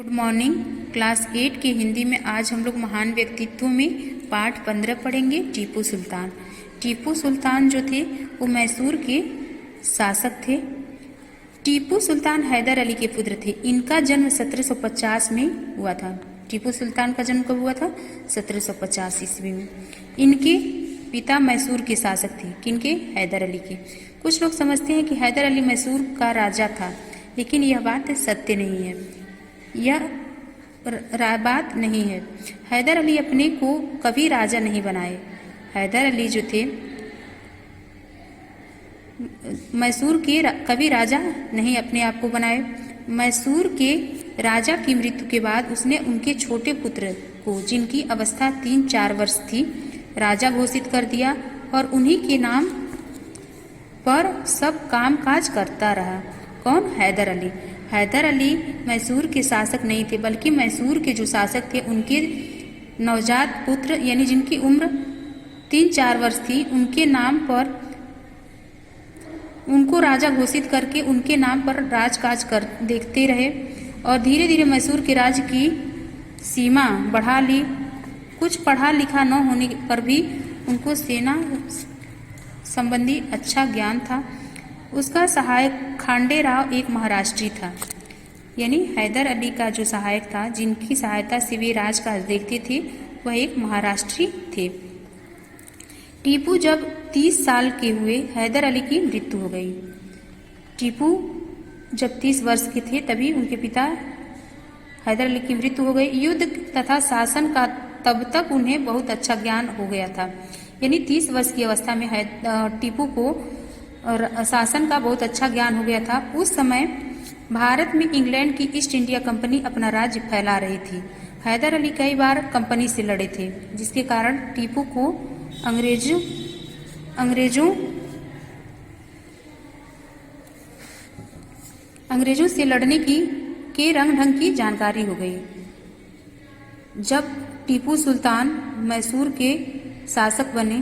Good morning. Class 8 के हिंदी में आज हम लोग महान व्यक्तित्व में पाठ 15 पढ़ेंगे। टीपू सुल्तान। टीपू सुल्तान जो थे वो मैसूर के शासक थे। टीपू सुल्तान हैदर अली के पुत्र थे। इनका जन्म 1750 में हुआ था। टीपू सुल्तान का जन्म कब हुआ था? 1750 ईस्वी में। इनके पिता मैसूर के शासक थे। किनके? हैदर अली के। कुछ लोग समझते हैं कि हैदर अली मैसूर का राजा था, लेकिन यह बात सत्य नहीं है। यह बात नहीं है। हैदर अली अपने को कभी राजा नहीं बनाए। हैदर अली जो थे मैसूर के कभी राजा नहीं अपने आप को बनाए। मैसूर के राजा की मृत्यु के बाद उसने उनके छोटे पुत्र को, जिनकी अवस्था 3-4 वर्ष थी, राजा घोषित कर दिया और उन्हीं के नाम पर सब काम काज करता रहा। कौन? हैदर अली। हैदर अली मैसूर के शासक नहीं थे, बल्कि मैसूर के जो शासक थे उनके नवजात पुत्र यानी जिनकी उम्र 3-4 वर्ष थी, उनके नाम पर उनको राजा घोषित करके उनके नाम पर राजकाज कर देखते रहे और धीरे धीरे मैसूर के राज की सीमा बढ़ा ली। कुछ पढ़ा लिखा न होने पर भी उनको सेना संबंधी अच्छा ज्ञान था। उसका सहायक खांडे राव एक महाराष्ट्री था। यानी हैदर अली का जो सहायक था, जिनकी सहायता से वे राजकाज देखते थे, वह एक महाराष्ट्री थे। टीपू जब 30 साल के हुए, हैदर अली की मृत्यु हो गई। टीपू जब 30 वर्ष के थे तभी उनके पिता हैदर अली की मृत्यु हो गई। युद्ध तथा शासन का तब तक उन्हें बहुत अच्छा ज्ञान हो गया था। यानी 30 वर्ष की अवस्था में टीपू को और शासन का बहुत अच्छा ज्ञान हो गया था। उस समय भारत में इंग्लैंड की ईस्ट इंडिया कंपनी अपना राज्य फैला रही थी। हैदर अली कई बार कंपनी से लड़े थे, जिसके कारण टीपू को अंग्रेजों से लड़ने के रंग ढंग की जानकारी हो गई। जब टीपू सुल्तान मैसूर के शासक बने,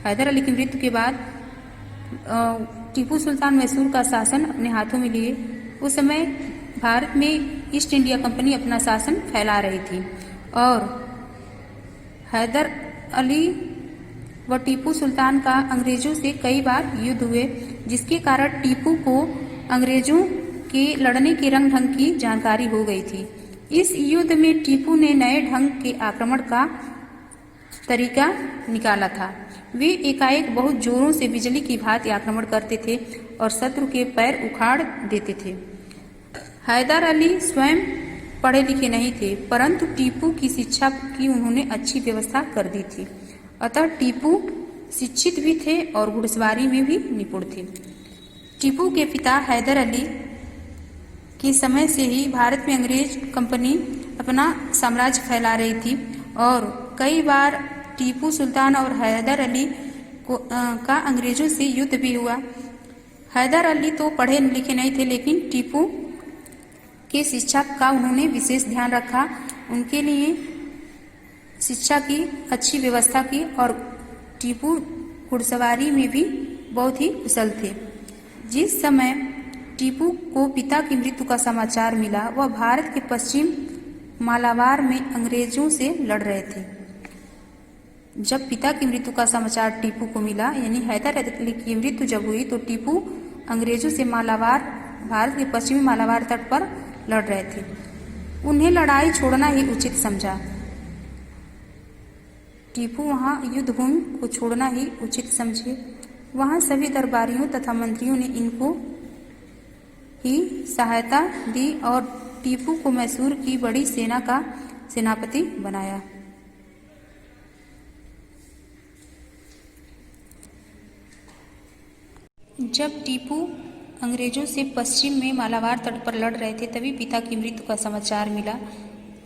हैदर अली की मृत्यु के बाद टीपू सुल्तान मैसूर का शासन अपने हाथों में लिए। उस समय भारत में ईस्ट इंडिया कंपनी अपना शासन फैला रही थी और हैदर अली व टीपू सुल्तान का अंग्रेजों से कई बार युद्ध हुए, जिसके कारण टीपू को अंग्रेजों के लड़ने के रंग ढंग की जानकारी हो गई थी। इस युद्ध में टीपू ने नए ढंग के आक्रमण का तरीका निकाला था। वे एकाएक बहुत जोरों से बिजली की भांति आक्रमण करते थे और शत्रु के पैर उखाड़ देते थे। हैदर अली स्वयं पढ़े लिखे नहीं थे, परंतु टीपू की शिक्षा की उन्होंने अच्छी व्यवस्था कर दी थी। अतः टीपू शिक्षित भी थे और घुड़सवारी में भी निपुण थे। टीपू के पिता हैदर अली के समय से ही भारत में अंग्रेज कंपनी अपना साम्राज्य फैला रही थी और कई बार टीपू सुल्तान और हैदर अली का अंग्रेजों से युद्ध भी हुआ। हैदर अली तो पढ़े लिखे नहीं थे, लेकिन टीपू के शिक्षा का उन्होंने विशेष ध्यान रखा। उनके लिए शिक्षा की अच्छी व्यवस्था की और टीपू घुड़सवारी में भी बहुत ही कुशल थे। जिस समय टीपू को पिता की मृत्यु का समाचार मिला, वह भारत के पश्चिम मालाबार में अंग्रेजों से लड़ रहे थे। जब पिता की मृत्यु का समाचार टीपू को मिला, यानी हैदर अली की मृत्यु जब हुई, तो टीपू अंग्रेजों से मालाबार, भारत के पश्चिमी मालाबार तट पर लड़ रहे थे। उन्हें लड़ाई छोड़ना ही उचित समझा। टीपू वहां युद्ध भूमि को छोड़ना ही उचित समझे। वहां सभी दरबारियों तथा मंत्रियों ने इनको ही सहायता दी और टीपू को मैसूर की बड़ी सेना का सेनापति बनाया। जब टीपू अंग्रेजों से पश्चिम में मालाबार तट पर लड़ रहे थे, तभी पिता की मृत्यु का समाचार मिला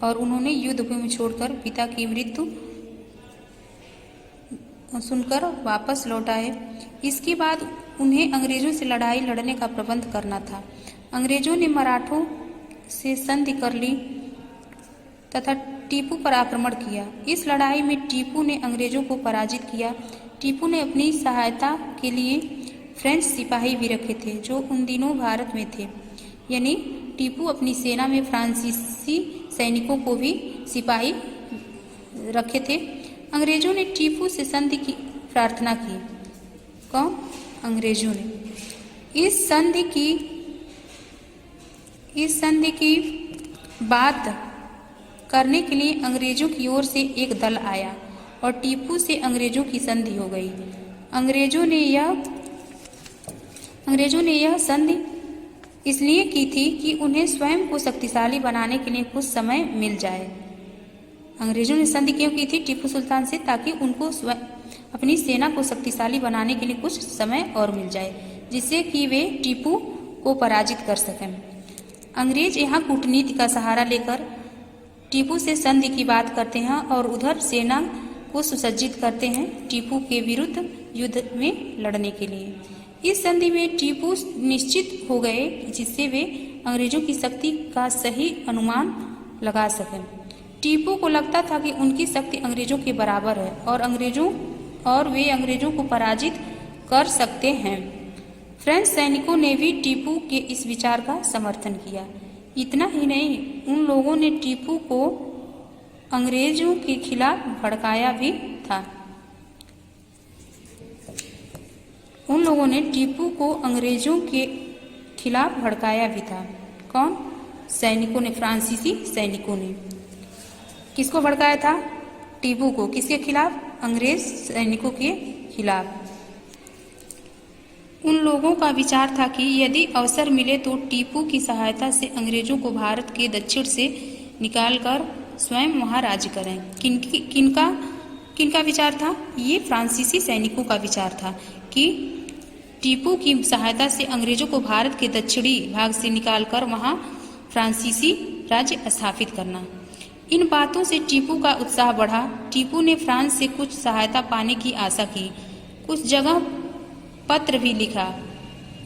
और उन्होंने युद्ध भूमि छोड़कर पिता की मृत्यु सुनकर वापस लौट आए। इसके बाद उन्हें अंग्रेजों से लड़ाई लड़ने का प्रबंध करना था। अंग्रेजों ने मराठों से संधि कर ली तथा टीपू पर आक्रमण किया। इस लड़ाई में टीपू ने अंग्रेजों को पराजित किया। टीपू ने अपनी सहायता के लिए फ्रेंच सिपाही भी रखे थे, जो उन दिनों भारत में थे। यानी टीपू अपनी सेना में फ्रांसीसी सैनिकों को भी सिपाही रखे थे। अंग्रेजों ने टीपू से संधि की प्रार्थना की। कौन? अंग्रेजों ने। इस संधि की बात करने के लिए अंग्रेजों की ओर से एक दल आया और टीपू से अंग्रेजों की संधि हो गई। अंग्रेजों ने यह संधि इसलिए की थी कि उन्हें स्वयं को शक्तिशाली बनाने के लिए कुछ समय मिल जाए। अंग्रेजों ने संधि क्यों की थी टीपू सुल्तान से? ताकि उनको अपनी सेना को शक्तिशाली बनाने के लिए कुछ समय और मिल जाए, जिससे कि वे टीपू को पराजित कर सकें। अंग्रेज यहाँ कूटनीति का सहारा लेकर टीपू से संधि की बात करते हैं और उधर सेना को सुसज्जित करते हैं टीपू के विरुद्ध युद्ध में लड़ने के लिए। इस संधि में टीपू निश्चित हो गए, जिससे वे अंग्रेजों की शक्ति का सही अनुमान लगा सकें। टीपू को लगता था कि उनकी शक्ति अंग्रेजों के बराबर है और वे अंग्रेजों को पराजित कर सकते हैं। फ्रेंच सैनिकों ने भी टीपू के इस विचार का समर्थन किया। इतना ही नहीं, उन लोगों ने टीपू को अंग्रेजों के खिलाफ भड़काया भी था। कौन? सैनिकों ने, फ्रांसीसी सैनिकों ने। किसको भड़काया था? टीपू को। किसके खिलाफ? अंग्रेज सैनिकों के खिलाफ। उन लोगों का विचार था कि यदि अवसर मिले तो टीपू की सहायता से अंग्रेजों को भारत के दक्षिण से निकालकर स्वयं वहां राज्य करें। किनका विचार था? ये फ्रांसीसी सैनिकों का विचार था कि टीपू की सहायता से अंग्रेजों को भारत के दक्षिणी भाग से निकालकर वहां फ्रांसीसी राज्य स्थापित करना। इन बातों से टीपू का उत्साह बढ़ा। टीपू ने फ्रांस से कुछ सहायता पाने की आशा की, कुछ जगह पत्र भी लिखा।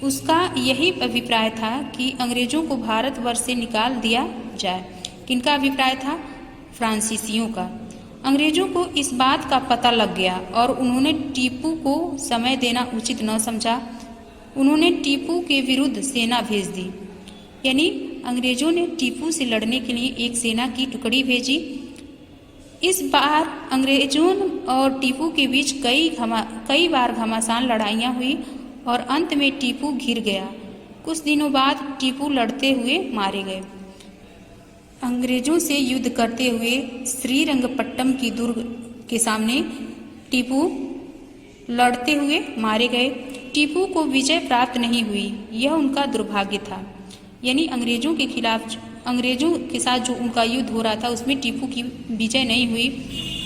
उसका यही अभिप्राय था कि अंग्रेजों को भारतवर्ष से निकाल दिया जाए। किनका अभिप्राय था? फ्रांसीसियों का। अंग्रेजों को इस बात का पता लग गया और उन्होंने टीपू को समय देना उचित न समझा। उन्होंने टीपू के विरुद्ध सेना भेज दी। यानी अंग्रेजों ने टीपू से लड़ने के लिए एक सेना की टुकड़ी भेजी। इस बार अंग्रेजों और टीपू के बीच कई बार घमासान लड़ाइयाँ हुई और अंत में टीपू घिर गया। कुछ दिनों बाद टीपू लड़ते हुए मारे गए। अंग्रेजों से युद्ध करते हुए श्रीरंगपट्टम की दुर्ग के सामने टीपू लड़ते हुए मारे गए। टीपू को विजय प्राप्त नहीं हुई, यह उनका दुर्भाग्य था। यानी अंग्रेजों के साथ जो उनका युद्ध हो रहा था उसमें टीपू की विजय नहीं हुई।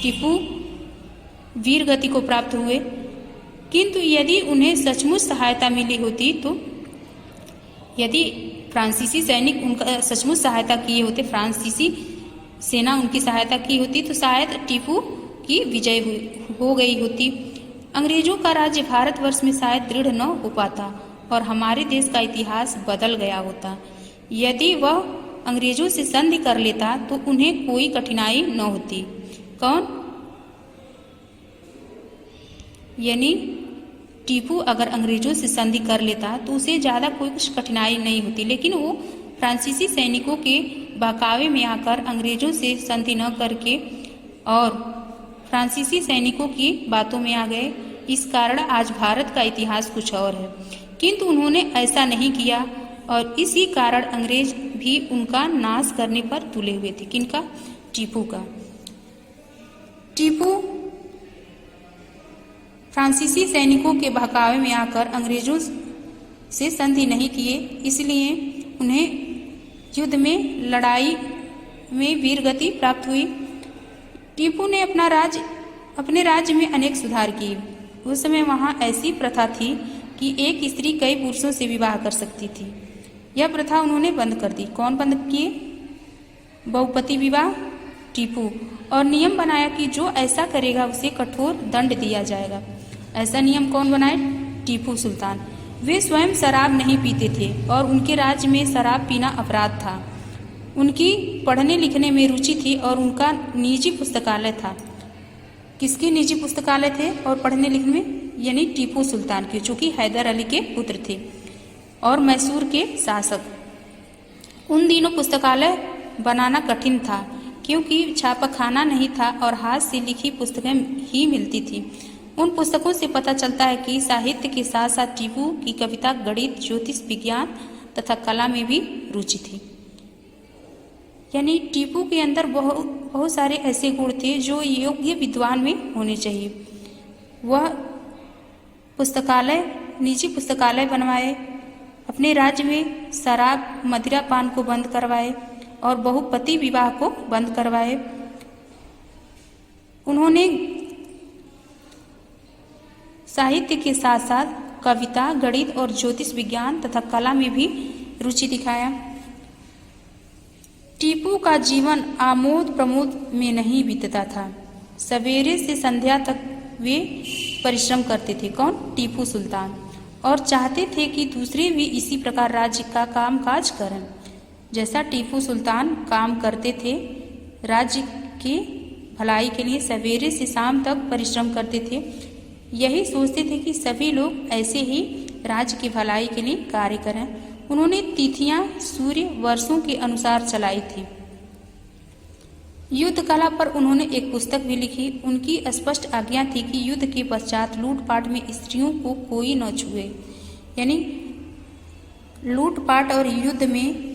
टीपू वीर गति को प्राप्त हुए। किंतु यदि उन्हें सचमुच सहायता मिली होती, तो यदि फ्रांसीसी सैनिक उनका सचमुच सहायता किए होते, फ्रांसीसी सेना उनकी सहायता की होती, तो शायद टीपू की विजय हो गई होती। अंग्रेजों का राज्य भारतवर्ष में शायद दृढ़ न हो पाता और हमारे देश का इतिहास बदल गया होता। यदि वह अंग्रेजों से संधि कर लेता तो उन्हें कोई कठिनाई न होती। कौन? यानी टीपू अगर अंग्रेजों से संधि कर लेता तो उसे ज़्यादा कोई कुछ कठिनाई नहीं होती, लेकिन वो फ्रांसीसी सैनिकों के बहकावे में आकर अंग्रेजों से संधि न करके और फ्रांसीसी सैनिकों की बातों में आ गए। इस कारण आज भारत का इतिहास कुछ और है। किंतु उन्होंने ऐसा नहीं किया और इसी कारण अंग्रेज भी उनका नाश करने पर तुले हुए थे। किनका? टीपू का। टीपू फ्रांसीसी सैनिकों के बहकावे में आकर अंग्रेजों से संधि नहीं किए, इसलिए उन्हें युद्ध में लड़ाई में वीरगति प्राप्त हुई। टीपू ने अपने राज्य में अनेक सुधार किए। उस समय वहाँ ऐसी प्रथा थी कि एक स्त्री कई पुरुषों से विवाह कर सकती थी। यह प्रथा उन्होंने बंद कर दी। कौन बंद किए? बहुपति विवाह टीपू। और नियम बनाया कि जो ऐसा करेगा उसे कठोर दंड दिया जाएगा। ऐसा नियम कौन बनाए? टीपू सुल्तान। वे स्वयं शराब नहीं पीते थे और उनके राज्य में शराब पीना अपराध था। उनकी पढ़ने लिखने में रुचि थी और उनका निजी पुस्तकालय था। किसके निजी पुस्तकालय थे और पढ़ने लिखने में? यानी टीपू सुल्तान के, जो कि हैदर अली के पुत्र थे और मैसूर के शासक। उन दिनों पुस्तकालय बनाना कठिन था क्योंकि छापाखाना नहीं था और हाथ से लिखी पुस्तकें ही मिलती थी। उन पुस्तकों से पता चलता है कि साहित्य के साथ साथ टीपू की कविता, गणित, ज्योतिष विज्ञान तथा कला में भी रुचि थी। यानी टीपू के अंदर बहुत सारे ऐसे गुण थे जो योग्य विद्वान में होने चाहिए। वह पुस्तकालय, निजी पुस्तकालय बनवाए, अपने राज्य में शराब मदिरा पान को बंद करवाए और बहुपति विवाह को बंद करवाए। उन्होंने साहित्य के साथ साथ कविता, गणित और ज्योतिष विज्ञान तथा कला में भी रुचि दिखाया। टीपू का जीवन आमोद प्रमोद में नहीं बीतता था। सवेरे से संध्या तक वे परिश्रम करते थे। कौन? टीपू सुल्तान। और चाहते थे कि दूसरे भी इसी प्रकार राज्य का कामकाज करें। जैसा टीपू सुल्तान काम करते थे, राज्य की भलाई के लिए सवेरे से शाम तक परिश्रम करते थे। यही सोचते थे कि सभी लोग ऐसे ही राज्य की भलाई के लिए कार्य करें। उन्होंने तिथियां सूर्य वर्षों के अनुसार चलाई थी। युद्ध कला पर उन्होंने एक पुस्तक भी लिखी। उनकी स्पष्ट आज्ञा थी कि युद्ध के पश्चात लूटपाट में स्त्रियों को कोई न छुए। यानी लूटपाट और युद्ध में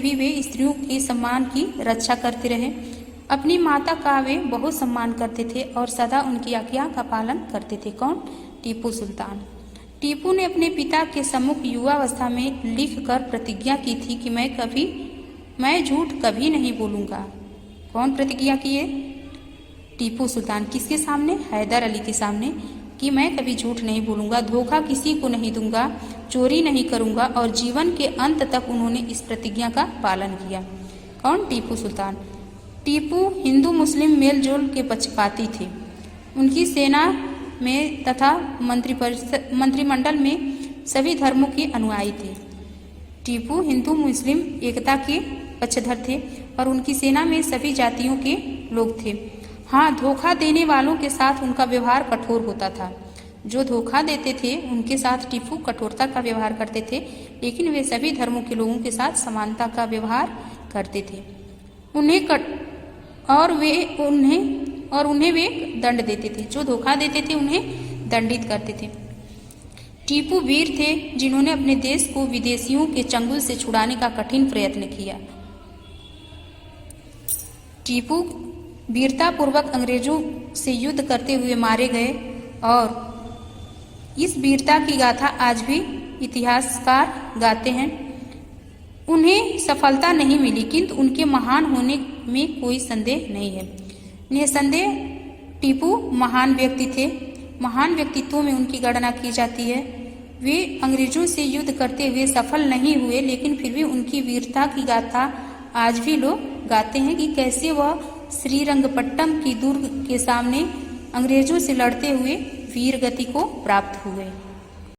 भी वे स्त्रियों के सम्मान की रक्षा करते रहे। अपनी माता का वे बहुत सम्मान करते थे और सदा उनकी आज्ञा का पालन करते थे। कौन? टीपू सुल्तान। टीपू ने अपने पिता के सम्मुख युवावस्था में लिखकर प्रतिज्ञा की थी कि मैं झूठ कभी नहीं बोलूंगा। कौन प्रतिज्ञा की है? टीपू सुल्तान। किसके सामने? हैदर अली के सामने, कि मैं कभी झूठ नहीं बोलूंगा, धोखा किसी को नहीं दूंगा, चोरी नहीं करूंगा। और जीवन के अंत तक उन्होंने इस प्रतिज्ञा का पालन किया। कौन? टीपू सुल्तान। टीपू हिंदू मुस्लिम मेलजोल के पक्षपाती थे। उनकी सेना में तथा मंत्रिमंडल में सभी धर्मों के अनुयायी थे। टीपू हिंदू मुस्लिम एकता के पक्षधर थे और उनकी सेना में सभी जातियों के लोग थे। हाँ, धोखा देने वालों के साथ उनका व्यवहार कठोर होता था। जो धोखा देते थे उनके साथ टीपू कठोरता का व्यवहार करते थे, लेकिन वे सभी धर्मों के लोगों के साथ समानता का व्यवहार करते थे। उन्हें वे दंड देते थे। जो धोखा देते थे उन्हें दंडित करते थे। टीपू वीर थे जिन्होंने अपने देश को विदेशियों के चंगुल से छुड़ाने का कठिन प्रयत्न किया। टीपू वीरतापूर्वक अंग्रेजों से युद्ध करते हुए मारे गए और इस वीरता की गाथा आज भी इतिहासकार गाते हैं। उन्हें सफलता नहीं मिली, किंतु उनके महान होने में कोई संदेह नहीं है। निसंदेह टीपू महान व्यक्ति थे। महान व्यक्तित्वों में उनकी गणना की जाती है। वे अंग्रेजों से युद्ध करते हुए सफल नहीं हुए, लेकिन फिर भी उनकी वीरता की गाथा आज भी लोग गाते हैं कि कैसे वह श्रीरंगपट्टम की दुर्ग के सामने अंग्रेजों से लड़ते हुए वीर गति को प्राप्त हुए।